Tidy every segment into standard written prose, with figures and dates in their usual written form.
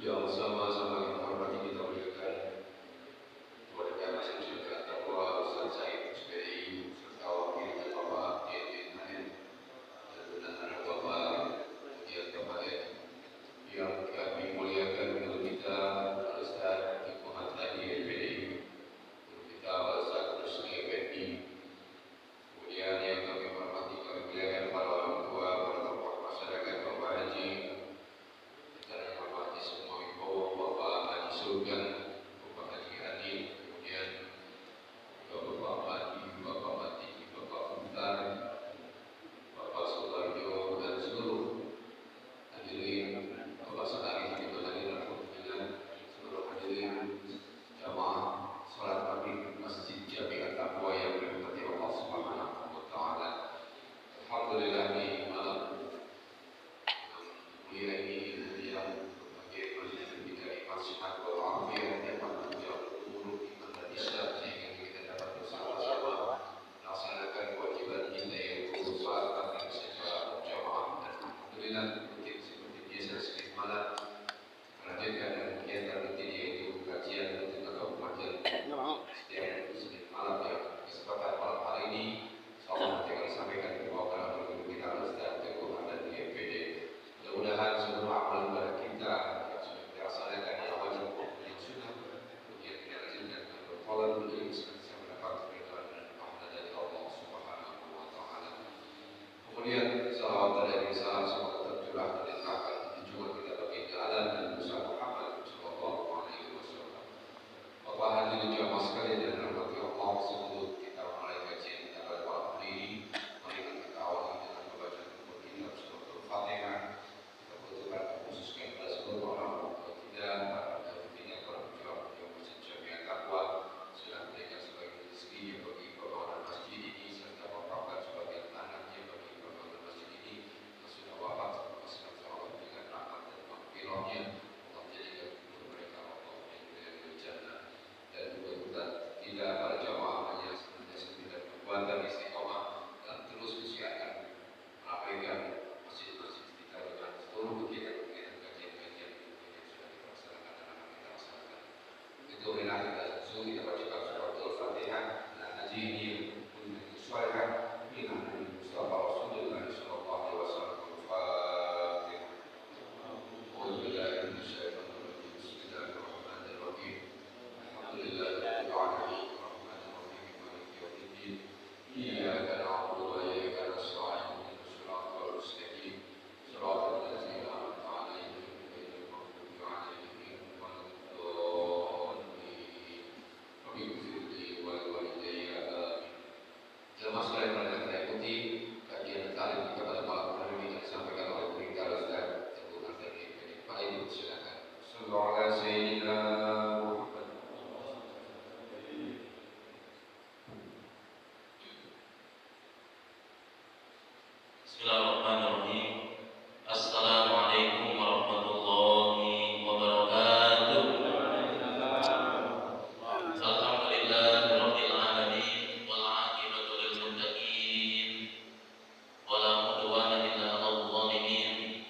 Yang sama-sama kita hormati, kita muliakan keluarga Masjid Syarikat Taqwa Ustaz Said SPI serta wakilnya Bapak Yedin Hanin dan anak Bapak Kemudian Bapak yang kami muliakan guru kita Ustaz Muhammad Hadi SPI, guru kita Ustaz Rusli FNI, kemudian yang kami hormati, kami muliakan para orang tua, para tokoh masyarakat, Bapak Haji dan yang hormati semua ibu, Bapak Haji Sultan, Bapak Haji Hadi, kemudian Bapak Mati, Bapak Mati, Bapak Muhtar, Bapak Sutarjo dan seluruh hadirin, Bapak Sadari juga hadir, alhamdulillah, seluruh hadirin jamaah salat maghrib Masjid Jami'at Taqwa yang dirahmati Allah Subhanahu wa taala. Alhamdulillah di malam mulia ini hadiah berbagai majelis kita di Masjid wal Afiyah yang menjawab umur iman dan Islam sehingga kita dapat bersama-sama melaksanakan kewajiban kita yaitu salat maghrib secara berjamaah. Dan alhamdulillah mungkin seperti biasa setiap malam melanjutkan kegiatan rutin yaitu kajian rutin kabupaten setiap Senin malam yang kesempatan malam hari ini insyaallah nanti akan sampaikan kebawakan guru kita Ustaz Teguh Hamdan di FPD. Mudah-mudahan seluruh amal ibadah kita yang sudah dilaksanakan yang wajib yang sudah kemudian kita lanjutkan dengan bertolak dulu bisa mendapat keridhaan dan pahala dari Allah Subhanahu wa taala. Kemudian salawat dan salam semoga tercurah dan dilimpahkan juga kita bagi jalan dan Musa Muhammad sallallahu alaihi wasallam. Bapak hadirin jamaah sekalian yang dirahmati Allah, sebelum kita mulai kajian kita pada malam hari ini, mari kita awali dengan membaca kitab surat Al-Fatihah. Kita butuhkan khususnya kepada seluruh orang tua kita, para pimpinan, para pejuang yang Masjid Jami'at Taqwa sudah memberikan sebagai rezeki bagi pembangunan masjid ini serta merupakan sebagai anaknya bagi pembangunan masjid ini yang sudah wafat. Semoga Allah dengan rahmat dan maghfirahnya Allah jadikan kubur mereka Allah yang jannah. Dan juga tidak para jamaah hanya senantiasa tidak berbuat dan istiqomah dan terus usahakan mengabaikan masjid-masjid kita dengan seluruh kegiatan-kegiatan kajian-kajian yang sudah dilaksanakan dan akan kita laksanakan. Itu adalah kita susul kita bacakan surat Al-Fatihah dan haji ini pun disesuaikan dengan Nabi Mustafa Rasulullah sallallahu alaihi wasallam. Al-Fatihah. A'udzubillahi minasyaitonir rajim. Bismillahirrahmanirrahim. Alhamdulillahirabbil alamin. Arrahmanirrahim. Maliki yaumiddin. Iyyaka na'budu wa iyyaka nasta'in. Ihdinas siratal mustaqim. Siratal ladzina an'amta 'alaihim ghairil maghdubi 'alaihim waladdallin. Rabbi ighfirli wa liwalidayya amin. Jemaah sekalian yang kita ikuti kajian taklim kita pada malam hari ini yang disampaikan oleh guru kita Ustaz Teguh Hamdan FPD. Pak Ibu silakan. Sallallahu alaihi sayyidina Muhammad. Bismillahirrahmanirrahim. Assalamualaikum warahmatullahi wabarakatuh. Alhamdulillahirabbil alamin wal 'aqibatu lil muttaqin wala udwana illa 'alal zalimin.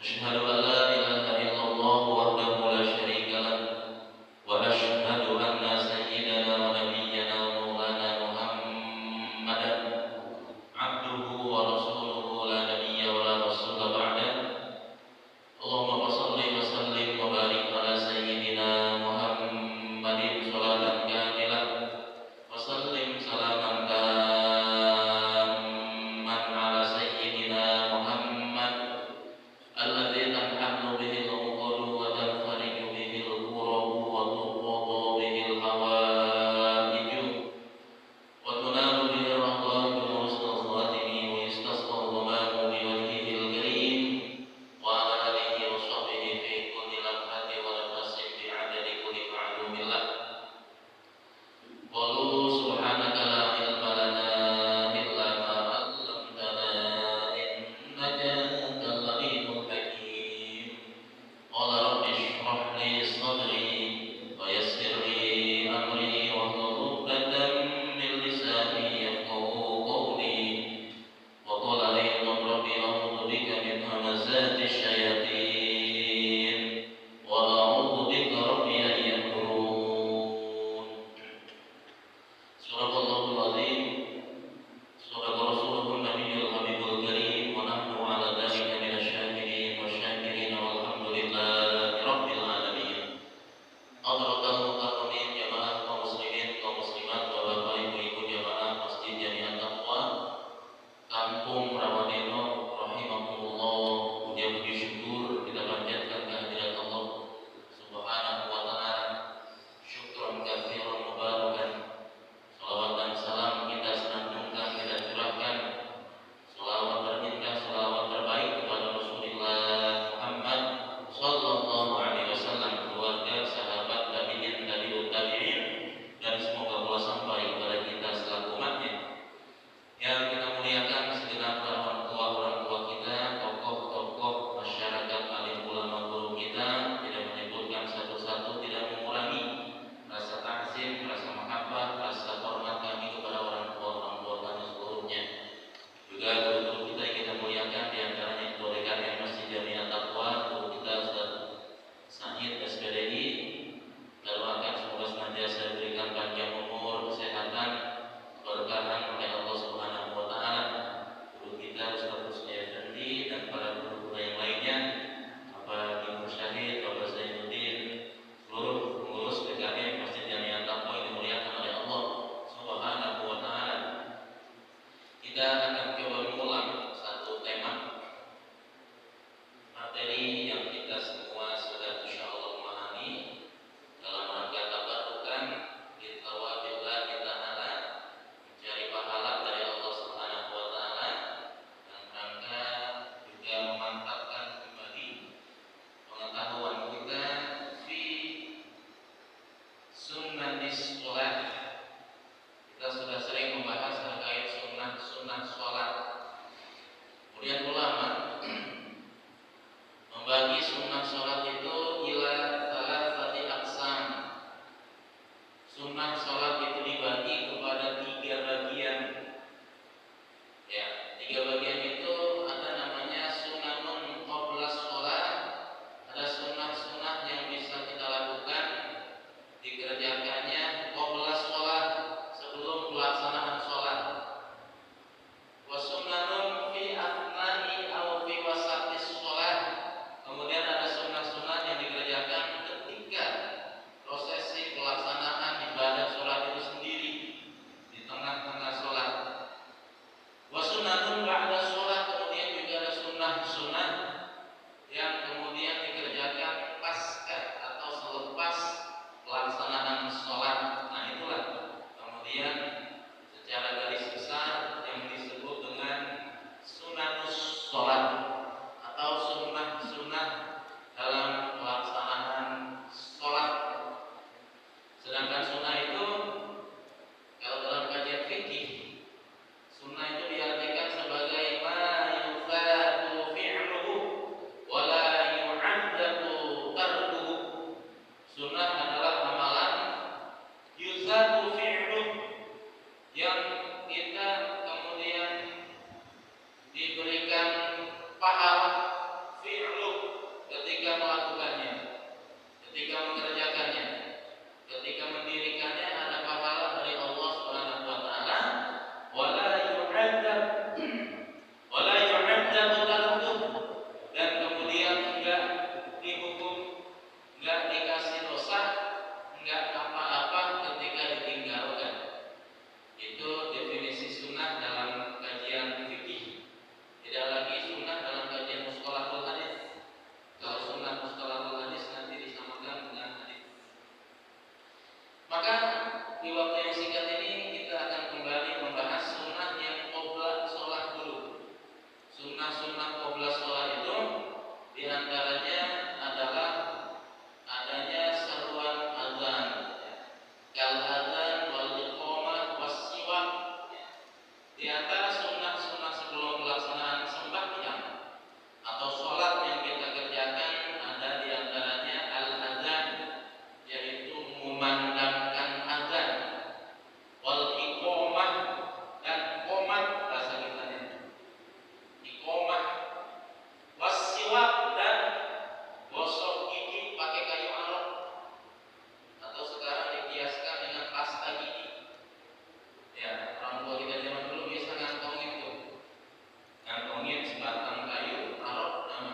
Asyhadu an la ilaha illallah wahdahu la syarika lah wa asyhadu anna sayyidana wa nabiyyana wa maulana Muhammadan abduhu wa rasuluhu muliakan segenap orang tua kita, tokoh-tokoh masyarakat, alim ulama guru kita, tidak menyebutkan satu-satu, tidak mengurangi rasa takzim, rasa mahabbah, rasa hormat kami kepada orang tua kami seluruhnya. Juga guru-guru kita yang kita muliakan, di antaranya Ketua DKM Masjid Jamiah Taqwa, guru kita Ustaz Sa'id SPDI. Kita doakan semoga senantiasa diberikan panjang umur, kesehatan, keberkahan oleh Allah Subhanahu wa taala. Guru kita Ustaz Husni Effendi dan para guru-guru yang lainnya, Bapak Ibu Syahid, Bapak Zainuddin, seluruh pengurus DKM Masjid Jamiah Taqwa yang dimuliakan oleh Allah Subhanahu wa taala. Kita akan coba mengulang satu tema materi yang kita semua sudah insyaallah memahami dalam rangka tabarukan bithawabillah ta'ala, mencari pahala dari Allah Subhanahu wa taala, dan rangka juga memantapkan kembali pengetahuan kita fi sunnatis sholat. Kita sudah sering membahas terkait sunnah sholat. Kemudian ulama membagi sunnah sholat itu ila thalathati aqsam. Sunnah sholat itu dibagi kepada 3 bagian. Ya, 3 bagian itu ada namanya sunnatun qabla sholat. Ada sunnah-sunnah yang bisa kita lakukan dikerjakannya qabla sholat, sebelum pelaksanaan sholat. Wa sunnatun fi athnai aw fi wasatis sholat. Kemudian ada sunnah-sunnah yang dikerjakan ketika prosesi pelaksanaan ibadah sholat itu sendiri, di tengah-tengah sholat. Wa sunnatun ba'da sholat. Kemudian juga ada sunnah-sunnah yang kemudian dikerjakan pasca atau selepas pelaksanaan sholat. Nah itulah kemudian secara garis besar yang disebut dengan sunnatus sholat atau sunnah-sunnah dalam pelaksanaan sholat. Sedangkan sunnah itu kalau dalam kajian fikih, sunnah itu diartikan sebagai ma yufatu fi'luhu wa la yu'addabu tarkuhu. Sunnah adalah amalan yuzatu fi'luhu, yang kita kemudian diberikan pahala fi'lu ketika melakukannya, ketika mengerjakannya, ketika mendirikannya, ada pahala dari Allah Subhanahu wa taala. Wala yu'adzab tarkuh, dan kemudian enggak dihukum, enggak dikasih dosa, enggak apa-apa ketika ditinggalkan. Itu definisi sunnah dalam kajian fikih. Tidak lagi sunnah dalam kajian mustalahul hadis. Kalau sunnah mustalahul hadis nanti disamakan dengan hadis. Maka di waktu yang singkat ini kita akan kembali membahas sunnah yang qabla sholat dulu. Sunnah-sunnah qabla sholat itu diantaranya adalah adanya seruan azan, kal azan wal iqamah was siwak. Di antara sunnah-sunnah sebelum pelaksanaan sembahyang atau sholat yang kita kerjakan, ada di antaranya al-azan, yaitu memandangkan azan, wal iqamah, dan qomat bahasa kitanya, iqamah, was siwak, dan gosok gigi pakai kayu arok, atau sekarang dikiaskan dengan pasta gigi. Ya, orang tua kita zaman dulu biasa ngantongin tuh, ngantongin sebatang kayu arok namanya.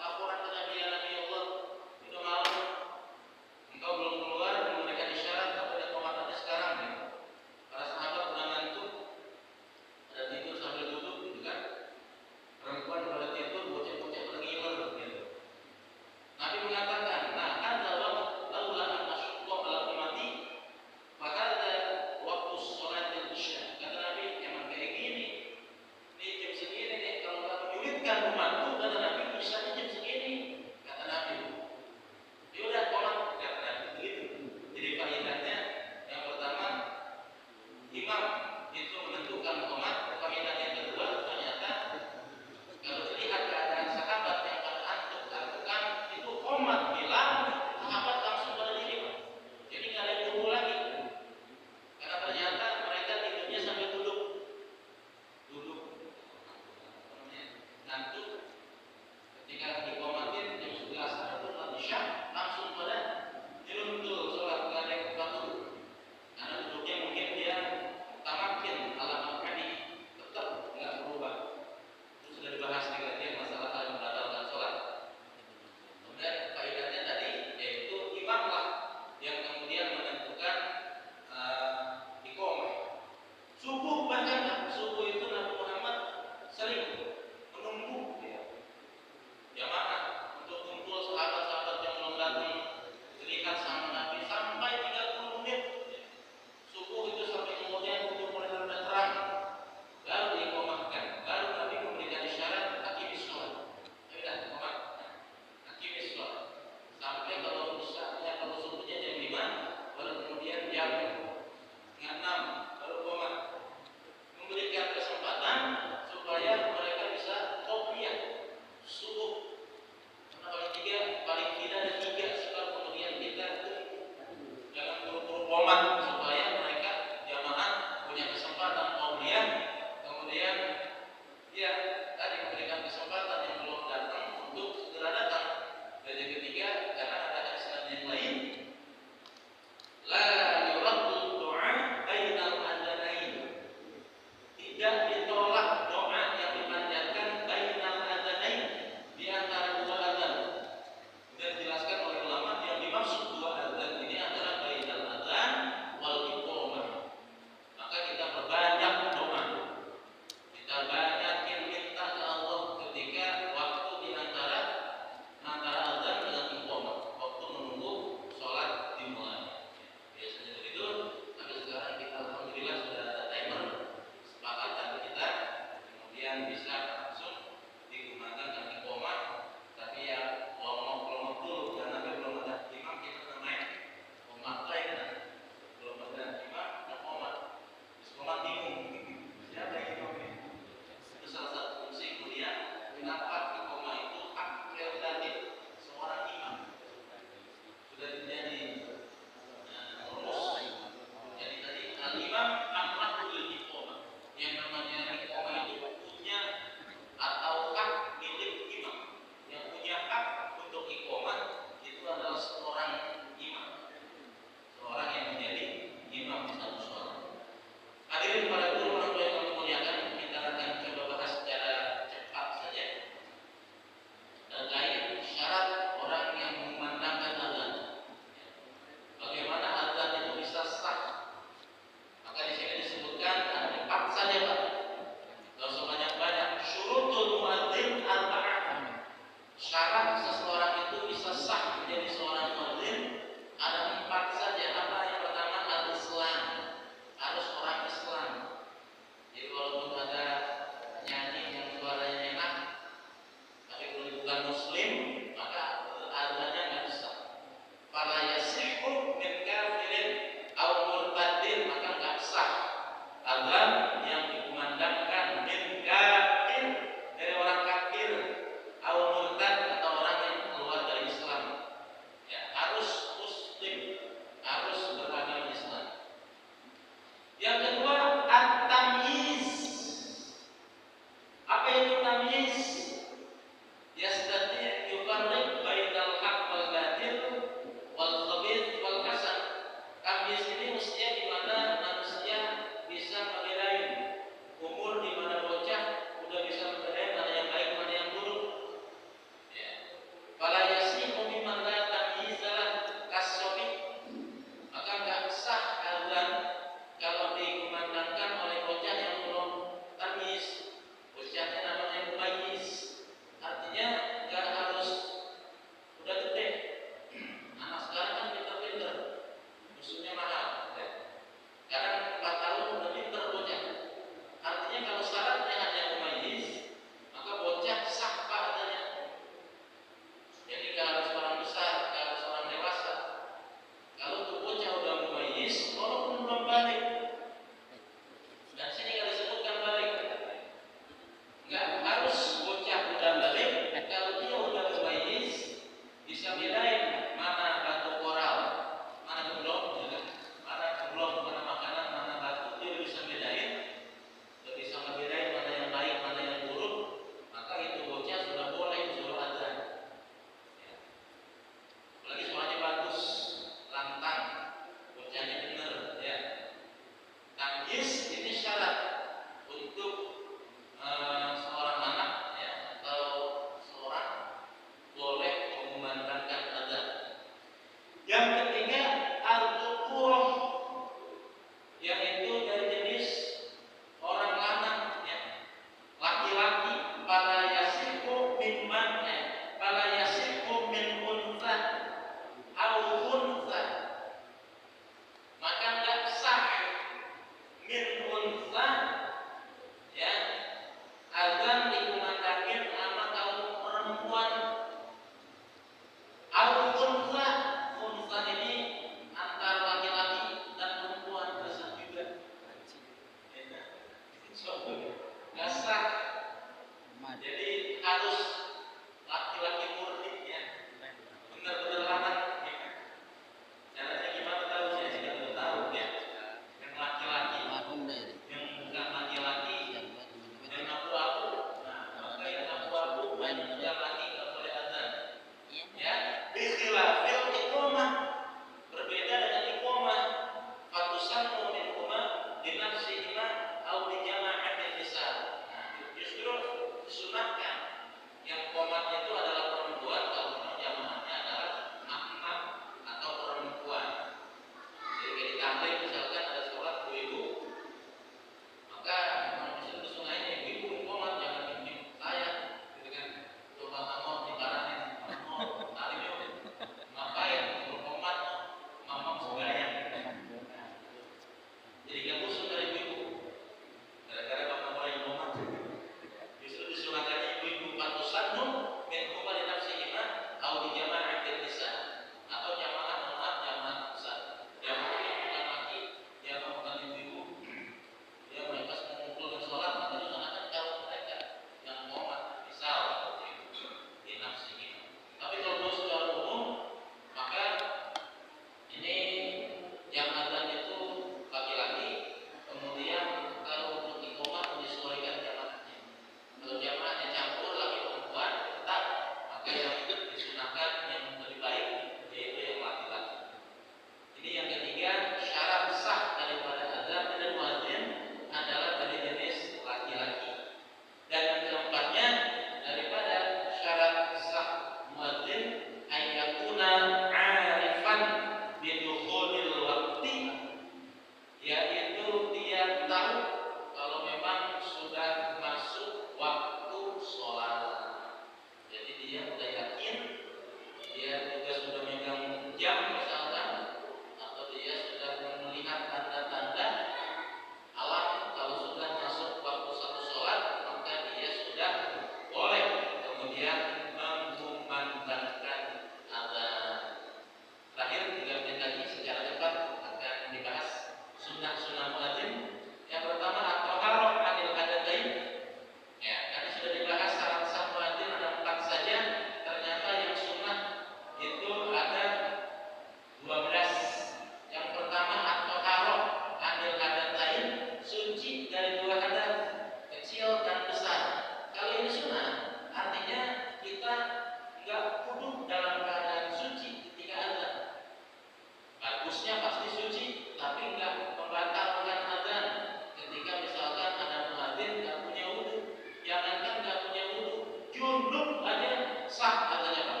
bagusnya pasti suci, tapi enggak membatalkan adzan. Ketika misalkan ada muadzin enggak punya wudu, jangankan enggak punya wudu, junub aja sah adzannya Pak.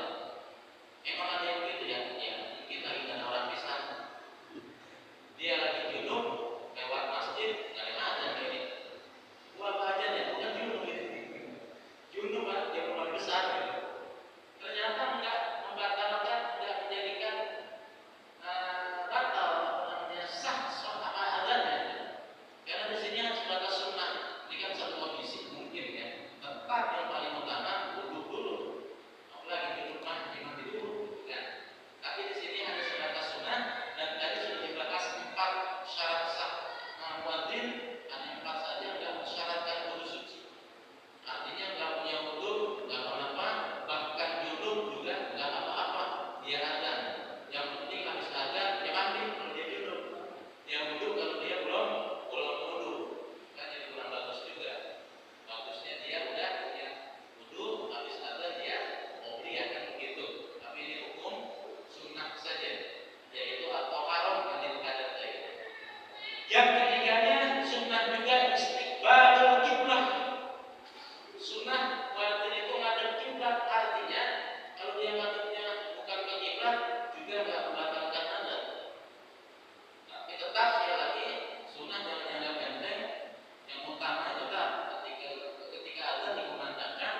Emang ada yang gitu ya? Ya, mungkin lagi ada orang pisan. Dia lagi junub lewat masjid, enggak ada adzan kayak ini. Gua apa aja ya? Bukan junub gitu. Junub kan dia rumah besar gitu. Ternyata enggak membatalkan, enggak menjadikan batal apa namanya sah apa adanya. Karena di sini sebatas sunnah. Ini kan satu kondisi mungkin ya. Tetap yang paling utama wudhu dulu. Apalagi di rumah mandi dulu, kan? Tapi di sini hanya sebatas sunnah dan tadi sudah dibahas 4 syarat sah. Muadzin hanya 4 saja, enggak mensyaratkan wudu suci. Artinya enggak punya wudu, enggak apa-apa, bahkan junub juga enggak apa-apa. Dia adzan. Yang penting habis adzan dia mandi kalau dia junub. Dia wudu kalau dia belum wudu. Kan jadi kurang bagus juga. Bagusnya dia udah ya wudu habis adzan dia mau kan begitu. Tapi ini hukum sunnah saja. Yaitu atau haram kan dikatakan tadi. Yang ketiganya sunnah juga istiqbalul kiblah. Sunnah muadzin itu ngadep kiblat, artinya kalau dia ngadepnya bukan ke kiblat juga enggak membatalkan adzan. Tapi tetap sekali lagi sunnah jangan dianggap enteng. Yang utama tetap ketika adzan dikumandangkan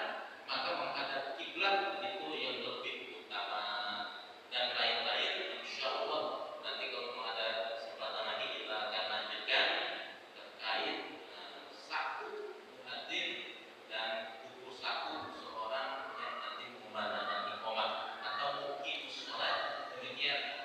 maka menghadap kiblat itu yang lebih utama. Dan lain-lain insyaallah nanti kalau mau ada kesempatan lagi kita akan lanjutkan terkait saku muadzin dan buku saku seorang yang nanti mengumandangkan iqamah atau muqim sholat. Demikian.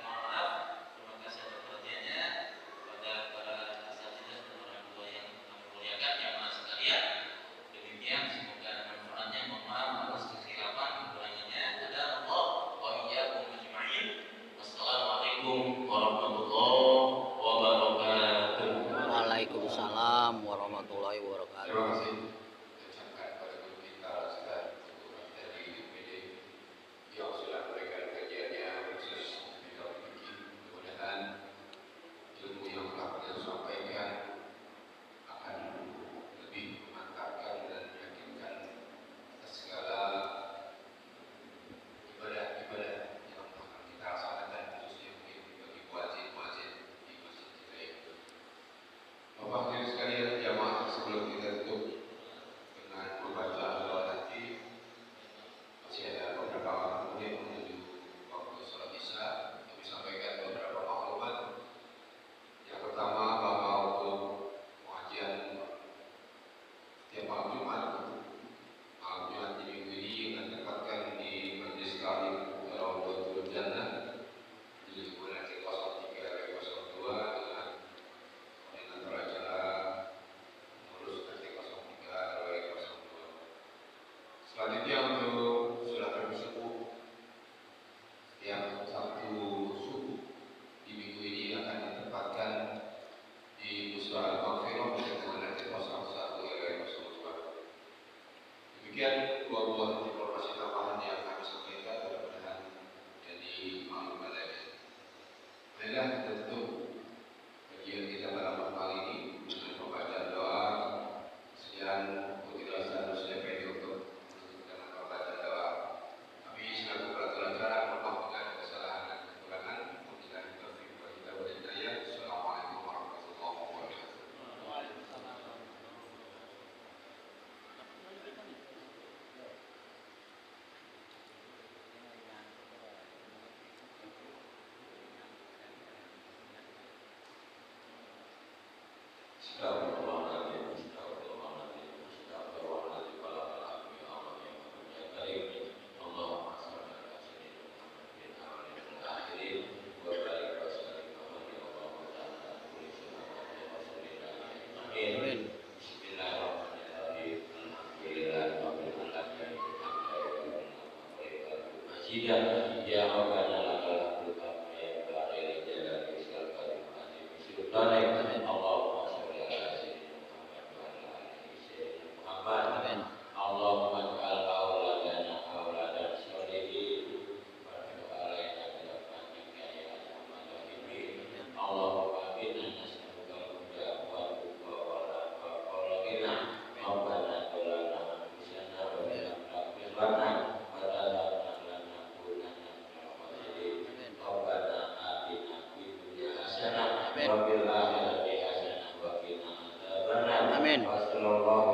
wa fil akhirati hasanah wa qina adzabannar. Amin. Wassallallahu